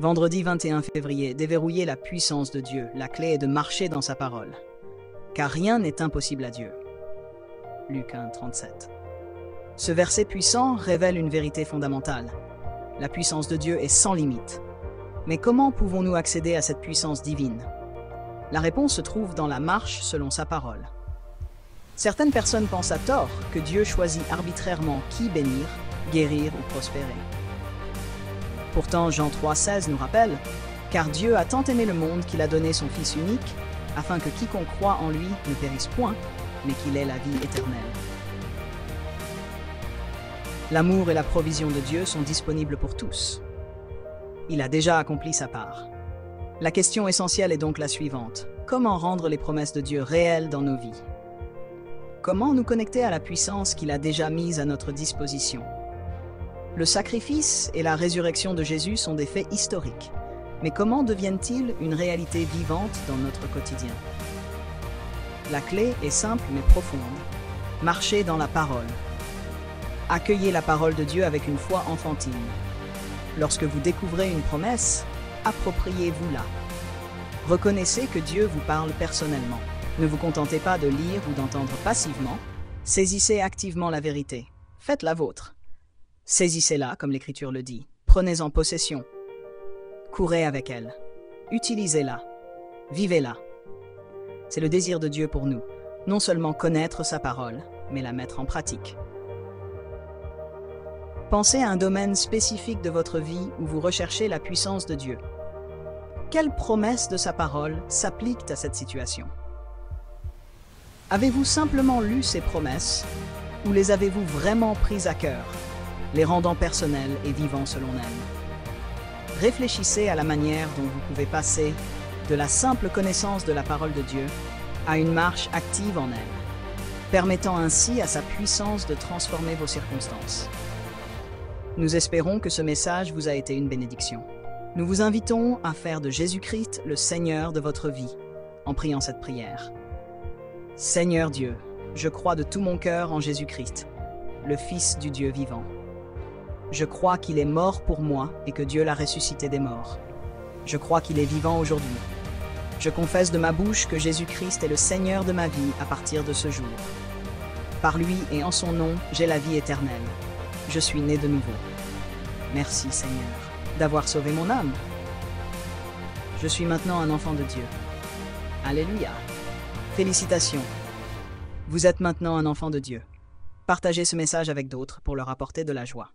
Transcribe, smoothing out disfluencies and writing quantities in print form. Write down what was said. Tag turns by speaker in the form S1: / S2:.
S1: Vendredi 21 février, déverrouiller la puissance de Dieu. La clé est de marcher dans sa parole. Car rien n'est impossible à Dieu. Luc 1, 37. Ce verset puissant révèle une vérité fondamentale. La puissance de Dieu est sans limite. Mais comment pouvons-nous accéder à cette puissance divine? La réponse se trouve dans la marche selon sa parole. Certaines personnes pensent à tort que Dieu choisit arbitrairement qui bénir, guérir ou prospérer. Pourtant, Jean 3,16 nous rappelle « Car Dieu a tant aimé le monde qu'il a donné son Fils unique, afin que quiconque croit en lui ne périsse point, mais qu'il ait la vie éternelle. » L'amour et la provision de Dieu sont disponibles pour tous. Il a déjà accompli sa part. La question essentielle est donc la suivante. Comment rendre les promesses de Dieu réelles dans nos vies? Comment nous connecter à la puissance qu'il a déjà mise à notre disposition? Le sacrifice et la résurrection de Jésus sont des faits historiques. Mais comment deviennent-ils une réalité vivante dans notre quotidien? La clé est simple mais profonde. Marchez dans la parole. Accueillez la parole de Dieu avec une foi enfantine. Lorsque vous découvrez une promesse, appropriez-vous-la. Reconnaissez que Dieu vous parle personnellement. Ne vous contentez pas de lire ou d'entendre passivement. Saisissez activement la vérité. Faites la vôtre. Saisissez-la, comme l'Écriture le dit. Prenez-en possession. Courez avec elle. Utilisez-la. Vivez-la. C'est le désir de Dieu pour nous. Non seulement connaître sa parole, mais la mettre en pratique. Pensez à un domaine spécifique de votre vie où vous recherchez la puissance de Dieu. Quelles promesses de sa parole s'appliquent à cette situation? Avez-vous simplement lu ces promesses ou les avez-vous vraiment prises à cœur, les rendant personnelles et vivant selon elles? Réfléchissez à la manière dont vous pouvez passer de la simple connaissance de la parole de Dieu à une marche active en elle, permettant ainsi à sa puissance de transformer vos circonstances. Nous espérons que ce message vous a été une bénédiction. Nous vous invitons à faire de Jésus-Christ le Seigneur de votre vie, en priant cette prière. Seigneur Dieu, je crois de tout mon cœur en Jésus-Christ, le Fils du Dieu vivant. Je crois qu'il est mort pour moi et que Dieu l'a ressuscité des morts. Je crois qu'il est vivant aujourd'hui. Je confesse de ma bouche que Jésus-Christ est le Seigneur de ma vie à partir de ce jour. Par lui et en son nom, j'ai la vie éternelle. Je suis né de nouveau. Merci Seigneur d'avoir sauvé mon âme. Je suis maintenant un enfant de Dieu. Alléluia. Félicitations. Vous êtes maintenant un enfant de Dieu. Partagez ce message avec d'autres pour leur apporter de la joie.